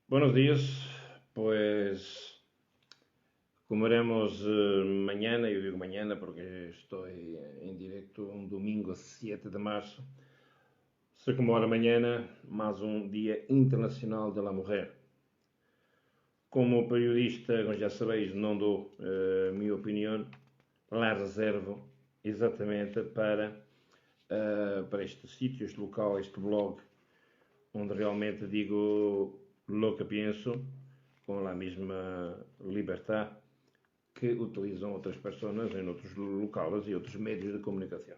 Buenos días, pues comeremos mañana, eu digo mañana porque estou em directo um domingo 7 de março. Se comemora amanhã mais um Dia Internacional da Mulher. Como periodista, como já sabeis, não dou a minha opinião, lá reservo exatamente para este sítio, este local, este blog, onde realmente digo lo que penso, com a mesma liberdade que utilizam outras pessoas em outros locais e outros meios de comunicação.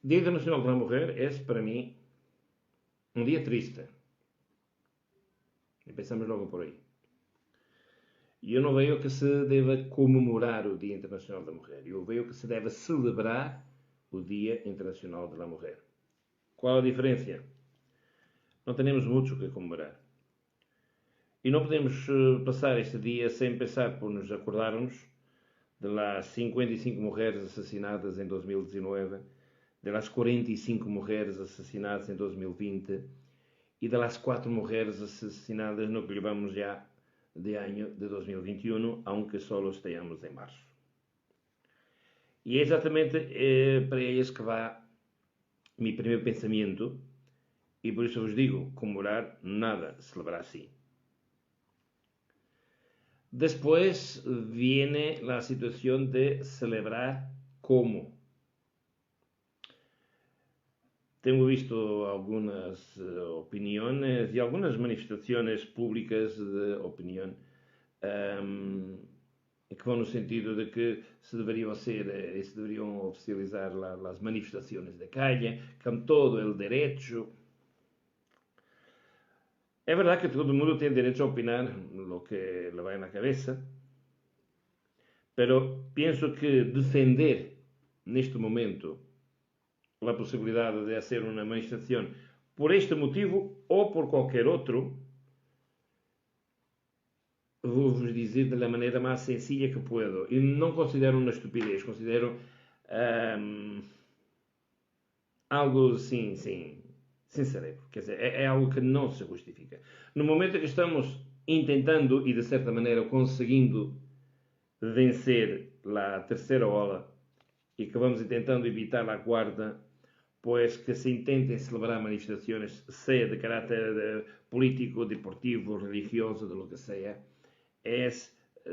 Dia Internacional da Mulher é, para mim, um dia triste. E pensamos logo por aí. E eu não vejo que se deva comemorar o Dia Internacional da Mulher. Eu vejo que se deve celebrar o Dia Internacional da Mulher. Qual a diferença? Não temos muito o que comemorar. E não podemos passar este dia sem pensar por nos acordarmos de las 55 mulheres assassinadas em 2019, de las 45 mulheres assassinadas em 2020 e de las 4 mulheres assassinadas no que levamos já de ano de 2021, aunque só estejamos em março. E é exatamente para eles que vai meu primeiro pensamento, e por isso vos digo, comemorar nada, celebrar sim. Después viene la situación de celebrar cómo. Tengo visto algunas opiniones y algunas manifestaciones públicas de opinión que vão no sentido de que se deveriam oficializar as manifestações de calle, con todo el derecho. É verdade que todo mundo tem direito a opinar lo que le vai na cabeça, pero penso que defender neste momento a possibilidade de fazer uma manifestação por este motivo ou por qualquer outro, vou-vos dizer da maneira mais sencilla que puedo. E não considero uma estupidez, considero algo sim, sem cerebro. Quer dizer, é algo que não se justifica. No momento que estamos tentando e de certa maneira conseguindo vencer a terceira ola e que vamos tentando evitar a quarta, pois que se intentem celebrar manifestações, seja de caráter político, deportivo, religioso, de lo que seja, é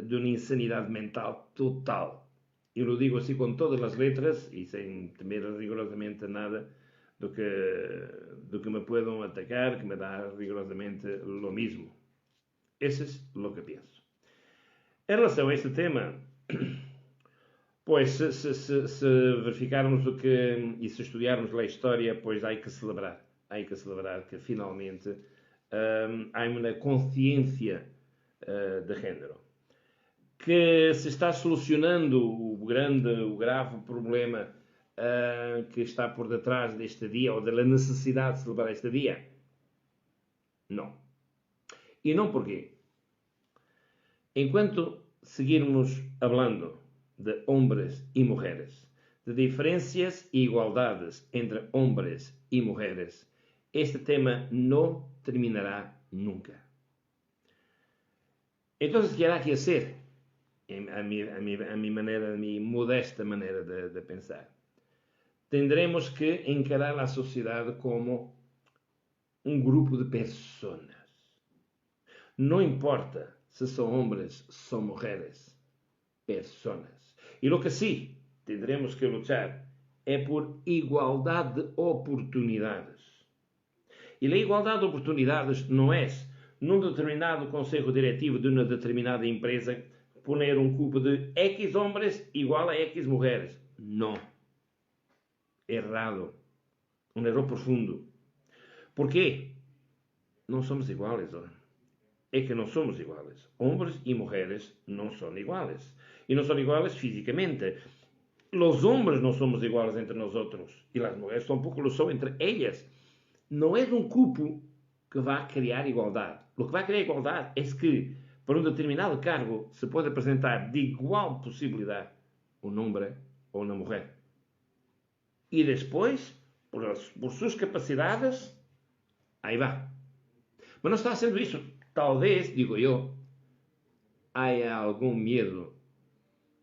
de uma insanidade mental total. Eu lo digo assim com todas as letras e sem temer rigorosamente nada do que me puedan atacar, que me dá rigorosamente lo mesmo. Eso es lo que pienso. Em relação a este tema, pois se verificarmos o que e se estudarmos a história, pois há que celebrar que finalmente há uma consciência de género, que se está solucionando o grave problema que está por detrás deste dia ou da necessidade de celebrar este dia? Não. E não porquê? Enquanto seguirmos hablando de hombres y mujeres, de diferencias e igualdades entre hombres y mujeres, este tema no terminará nunca. Entonces, ¿qué hará que hacer? A mi modesta maneira de pensar. Tendremos que encarar a sociedade como um grupo de pessoas. Não importa se são homens, são mulheres, pessoas. E lo que sí tendremos que luchar é por igualdade de oportunidades. E a igualdade de oportunidades não é num determinado conselho diretivo de uma determinada empresa poner um cupo de X homens igual a X mulheres. Não. Errado. Um erro profundo. Porquê? Não somos iguais, ó. É que não somos iguais. Homens e mulheres não são iguais. E não são iguais fisicamente. Os homens não somos iguais entre nós outros. E as mulheres tampouco lo são entre elas. Não é um cupo que vai criar igualdade. O que vai criar igualdade é que, para um determinado cargo, se pode apresentar de igual possibilidade um homem ou uma mulher. E depois, por suas capacidades, Aí va. Mas não está sendo isso. Talvez, digo eu, há algum medo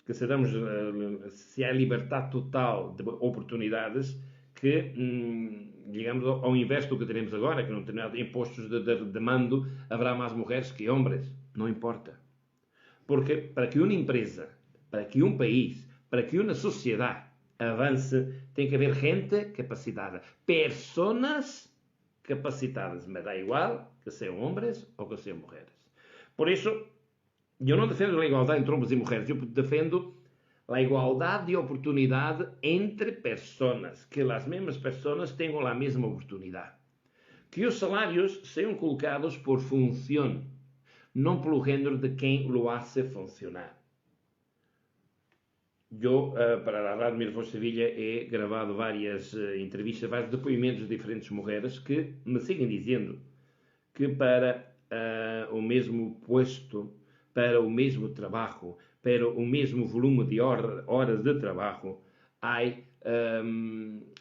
que se há liberdade total de oportunidades, que, digamos, ao invés do que teremos agora, que não tem nada impostos de mando, haverá mais mulheres que homens. Não importa. Porque para que uma empresa, para que um país, para que uma sociedade avance, tem que haver gente capacitada. Personas capacitadas. Me dá igual que sejam homens ou que sejam mulheres. Por isso, eu não defendo a igualdade entre homens e mulheres. Eu defendo a igualdade de oportunidade entre pessoas. Que as mesmas pessoas tenham a mesma oportunidade. Que os salários sejam colocados por função, não pelo género de quem o hace funcionar. Eu, para a Rádio Miraflores Sevilha, he gravado várias entrevistas, vários depoimentos de diferentes mulheres que me seguem dizendo que para o mesmo posto, para o mesmo trabalho, para o mesmo volume de horas de trabalho, há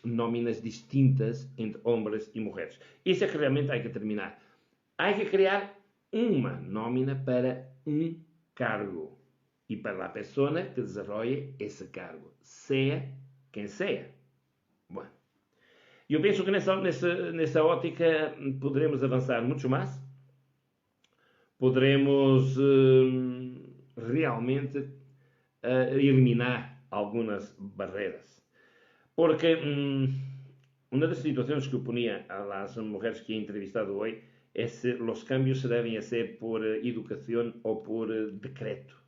nóminas distintas entre homens e mulheres. Isso é que realmente há que terminar. Há que criar uma nómina para um cargo e para a pessoa que desenvolve esse cargo, seja quem seja. Bom, eu penso que nessa ótica poderemos avançar muito mais, poderemos realmente eliminar algumas barreiras. Porque uma das situações que eu ponia às mulheres que he entrevistado hoje é se os cambios se devem ser por educação ou por decreto.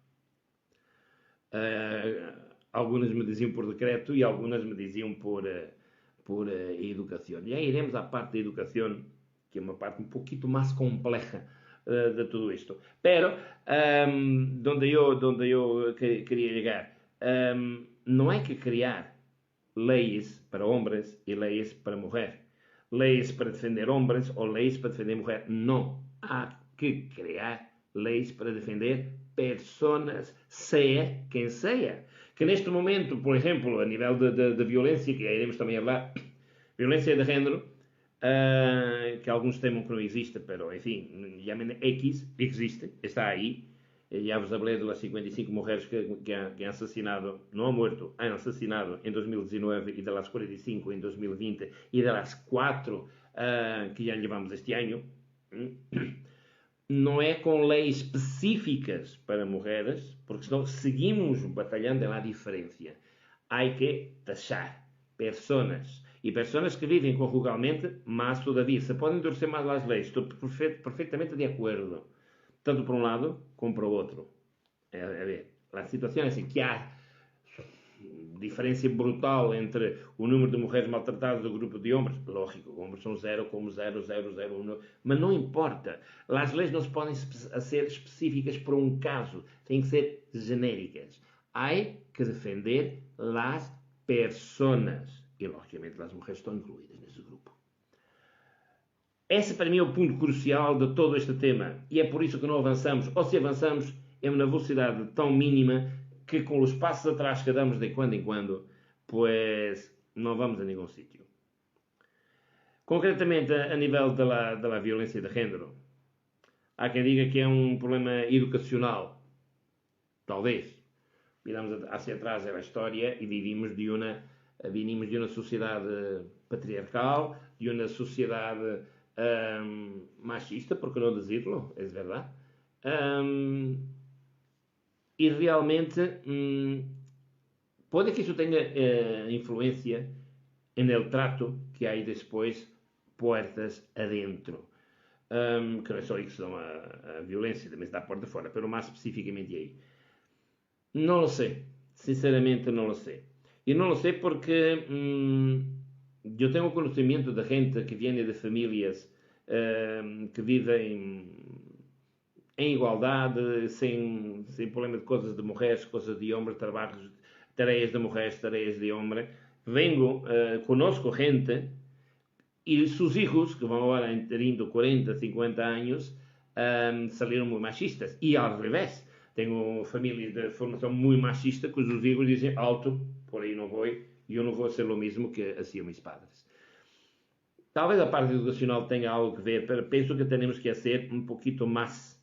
Algumas me diziam por decreto e algumas me diziam por educação. E aí iremos à parte da educação, que é uma parte um pouquinho mais compleja de tudo isto. Pero, donde eu queria chegar, não é que criar leis para homens e leis para mulher, leis para defender homens ou leis para defender mulher. Não. Há que criar leis para defender pessoas, seja quem seja. Que neste momento, por exemplo, a nível de violência, que iremos também falar, violência de género, que alguns temem que não existe, pero, enfim, X existe, está aí. Já vos falei das 55 mulheres que han assassinado, não han muerto, han assassinado em 2019 e das 45 em 2020 e das 4 que já levamos este ano. Não é com leis específicas para mulheres, porque senão seguimos batalhando na diferença. Há que taxar pessoas. E pessoas que vivem conjugalmente, mas todavia se podem endurecer mais as leis. Estou perfeitamente de acordo. Tanto para um lado como para o outro. A situação é assim, que há diferença brutal entre o número de mulheres maltratadas do grupo de homens. Lógico, homens são 0,0001, mas não importa. As leis não se podem ser específicas para um caso, têm que ser genéricas. Há que defender as pessoas. E, logicamente, as mulheres estão incluídas nesse grupo. Esse, para mim, é o ponto crucial de todo este tema. E é por isso que não avançamos. Ou se avançamos, é uma velocidade tão mínima que com os passos atrás que damos de quando em quando, pois não vamos a nenhum sítio. Concretamente, a nível da violência de género, há quem diga que é um problema educacional. Talvez. Viramos hacia atrás a história e vinimos de uma sociedade patriarcal, de uma sociedade machista, por que não dizer-lo? É verdade. E realmente pode que isso tenha influência no trato que há depois portas adentro. Que não é só isso, são a violência, também está por de fora, mas mais especificamente aí. Não lo sei. Sinceramente não lo sei. E não lo sei porque eu tenho conhecimento de gente que vem de famílias que vivem em igualdade, sem problema de coisas de mulheres, coisas de homens, trabalhos, tarefas de mulheres, tarefas de homens. Vengo, conozco gente e seus filhos, que vão agora tendo 40, 50 anos, saíram muito machistas. E ao revés. Tenho famílias de formação muito machista, cujos filhos dizem alto, por aí não vou, e eu não vou ser o mesmo que hacían meus padres. Talvez a parte educacional tenha algo que ver, pero penso que temos que ser um pouquinho mais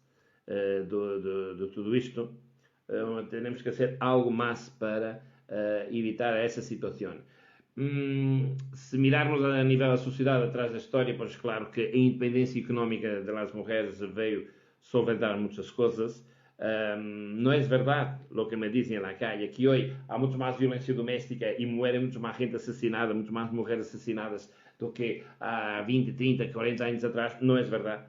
de tudo isto. Temos que fazer algo mais para evitar essa situação. Se mirarmos a nível da sociedade atrás da história, pois claro que a independência económica das mulheres veio solventar muitas coisas. No es verdad lo que me dicen en la calle, que hoy hay mucho más violencia doméstica y muere mucho más gente asesinada, mucho más mujeres asesinadas do que há 20, 30, 40 anos atrás. Não é verdade.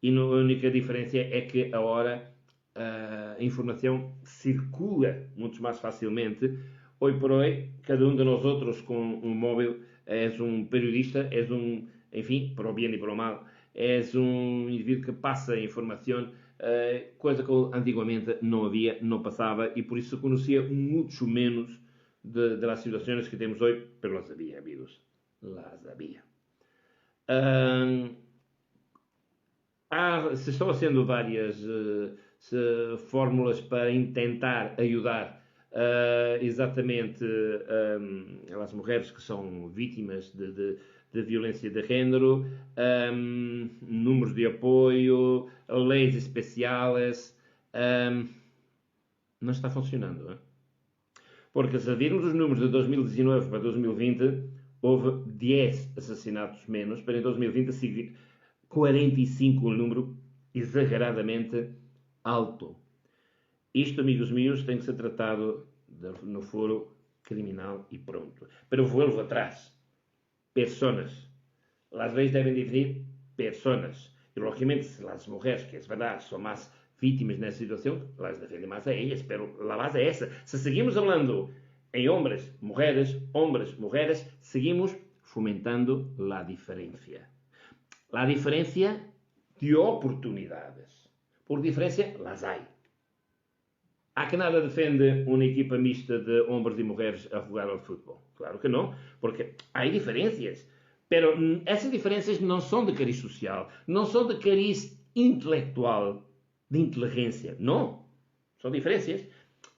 E a única diferença é que agora a informação circula muito mais facilmente. Hoje por hoje, cada um de nós outros com um móvel és um periodista, és um, enfim, para o bem e para o mal, és um indivíduo que passa a informação, coisa que antigamente não havia, não passava, e por isso conhecia muito menos das situações que temos hoje, pero las había, amigos. Las había. Se estão sendo várias fórmulas para tentar ajudar exatamente as mulheres que são vítimas de violência de género, números de apoio, leis especiais. Não está funcionando. Porque se virmos os números de 2019 para 2020, houve 10 assassinatos menos, para em 2020 45, um número exageradamente alto. Isto, amigos meus, tem que ser tratado no foro criminal e pronto. Pero vuelvo atrás. Personas. As leis devem definir personas. E, logicamente, se as mulheres, que é verdade, são mais vítimas nessa situação, las defendem mais a elas, pero a base é essa. Se seguimos falando em homens, mulheres, seguimos fomentando a diferença. A diferença de oportunidades. Por diferença, las hay. Há que nada defende uma equipa mista de homens e mulheres a jogar ao futebol. Claro que não, porque há diferenças. Pero essas diferenças não são de cariz social, não são de cariz intelectual, de inteligência. Não. São diferenças.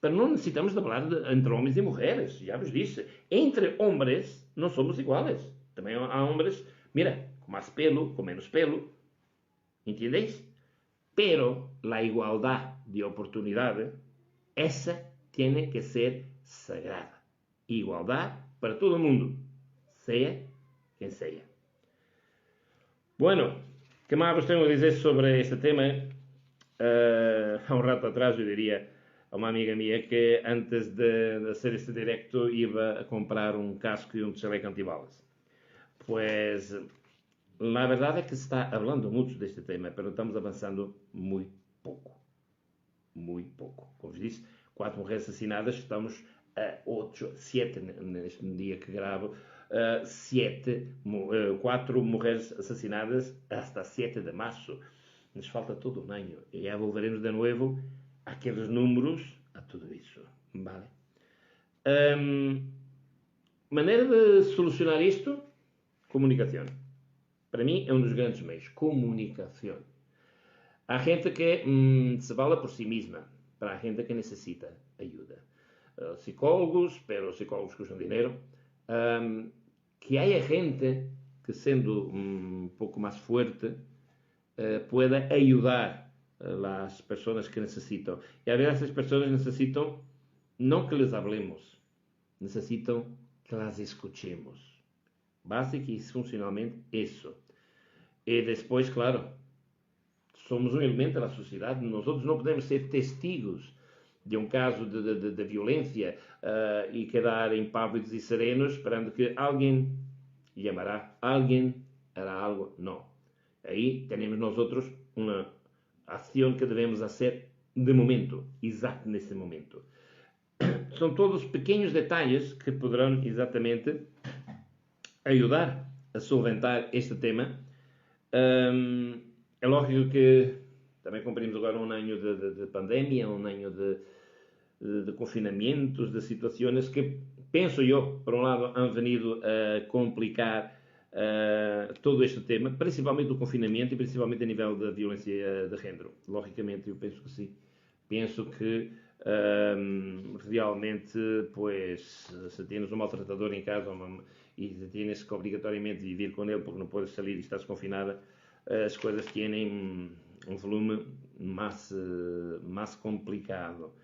Pero não necessitamos de falar entre homens e mulheres. Já vos disse. Entre homens não somos iguais. Também há homens, mira, com mais pelo, com menos pelo. Entendéis? Pero a igualdade de oportunidade, essa tem que ser sagrada. Igualdade para todo mundo, seja quem seja. Bueno, que mais vos tenho a dizer sobre este tema? Há um rato atrás eu diria a uma amiga minha que antes de hacer este directo iba a comprar um casco e um chaleco antibalas. Pues la verdade é que se está falando muito deste tema, mas estamos avançando muito pouco. Muito pouco. Como vos disse, 4 mulheres assassinadas, estamos a 7 neste dia que gravo, 4 mulheres assassinadas hasta 7 de março. Nos falta todo um ano. E já voltaremos de novo àqueles números, a tudo isso. Vale? Maneira de solucionar isto? Comunicação. Para mim é um dos grandes meios. Comunicação. Há gente que se fala por si mesma, para a gente que necessita ajuda. Psicólogos, pero os psicólogos custam dinheiro. Que há gente que, sendo um pouco mais forte, pueda ajudar as pessoas que necessitam. E às vezes essas pessoas necessitam não que les hablemos, necessitam que las escuchemos. Básico e funcionalmente isso. E depois, claro, somos um elemento da sociedade, nós outros não podemos ser testigos de um caso de violência e quedar impávidos e serenos esperando que alguém chamará, alguém hará algo. Não. Aí temos nós outros uma ação que devemos fazer de momento, exato nesse momento. São todos pequenos detalhes que poderão exatamente ajudar a solventar este tema. É lógico que também cumprimos agora um ano de pandemia, um ano de confinamentos, de situações que, penso eu, por um lado, han venido a complicar todo este tema, principalmente o confinamento e principalmente a nível da violência de género. Logicamente, eu penso que sim. Penso que realmente, pois, se temos um maltratador em casa y tienes que obrigatoriamente vivir con él porque no puedes salir y estás confinada, as coisas têm um volume mais complicado.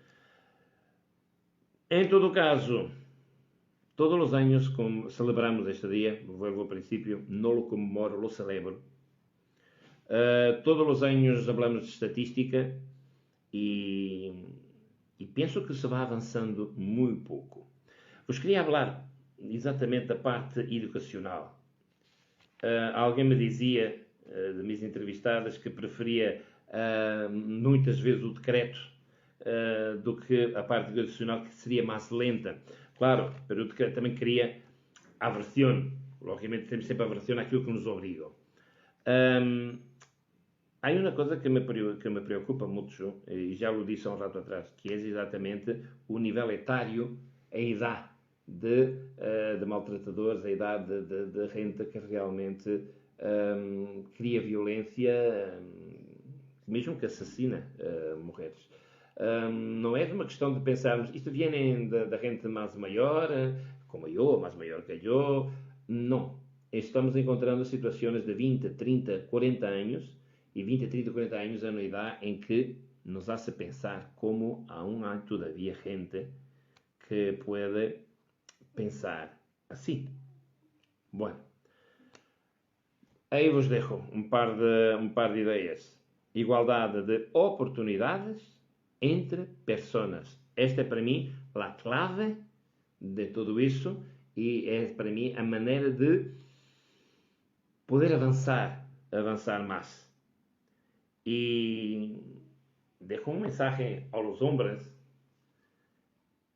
Em todo caso, todos os anos celebramos este dia, vuelvo ao princípio, não lo comemoro, lo celebro. Todos os anos falamos de estatística e penso que se vai avançando muito pouco. Vos queria falar exatamente da parte educacional. Alguém me dizia, de minhas entrevistadas, que preferia muitas vezes o decreto do que a parte educacional, que seria mais lenta. Claro, pero o decreto também queria aversión. Logicamente temos sempre aversión àquilo que nos obrigam. Há uma coisa que me preocupa muito, e já o disse há um rato atrás, que é exatamente o nível etário, a idade de maltratadores, a idade de renta que realmente cria violência, mesmo que assassina mulheres. Não é uma questão de pensarmos, isto vem da gente mais maior, como eu, mais maior que eu. Não. Estamos encontrando situações de 20, 30, 40 anos, e 20, 30, 40 anos é uma idade em que nos hace pensar como aún há todavia gente que pode pensar assim. Bueno, aí vos dejo um par de ideias. Igualdade de oportunidades entre personas. Esta é para mim a clave de tudo isso e é para mim a maneira de poder avançar mais. E dejo um mensagem aos homens: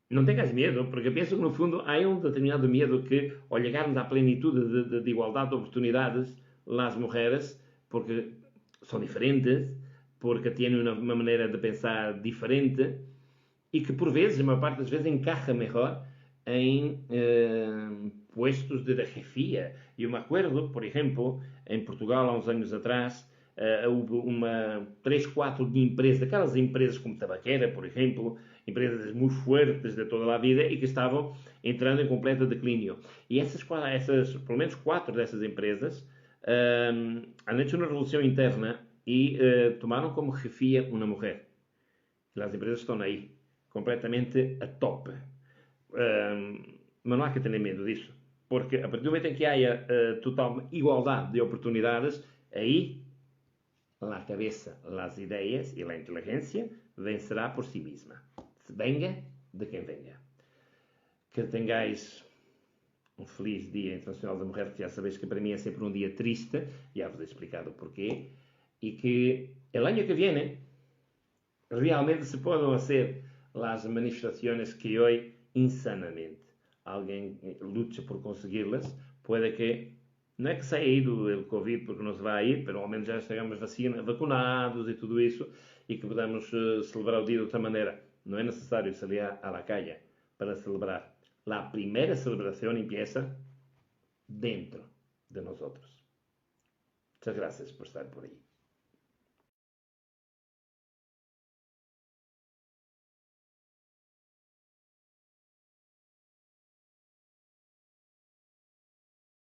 não tenhas medo, porque penso que no fundo há um determinado medo que, ao chegarmos à plenitude de igualdade de oportunidades, as mulheres, porque são diferentes, porque têm uma maneira de pensar diferente e que por vezes, a maior parte das vezes, encaja melhor em puestos de chefia. Eu me acordo, por exemplo, em Portugal, há uns anos atrás, houve 3, 4 empresas, aquelas empresas como Tabaquera, por exemplo, empresas muito fortes de toda a vida e que estavam entrando em completo declínio. E pelo menos 4 dessas empresas han hecho uma revolução interna e tomaram como chefia uma mulher. E as empresas estão aí, completamente a top. Mas não há que ter medo disso, porque a partir do momento em que há total igualdade de oportunidades, aí a cabeça, as ideias e a inteligência vencerá por si mesma. Venga de quem venga. Que tengáis um feliz Dia Internacional da Mulher, que já sabéis que para mim é sempre um dia triste, já vos he explicado porquê, e que el año que viene realmente se podem fazer as manifestações que hoje, insanamente, alguém luta por consegui-las. Pode que, não é que saia aí do Covid, porque não se vai ir, pero ao menos já estejamos vacunados e tudo isso, e que podamos celebrar o dia de outra maneira. Não é necessário salir a la calle para celebrar. La primera celebración empieza dentro de nosotros. Muchas gracias por estar por ahí.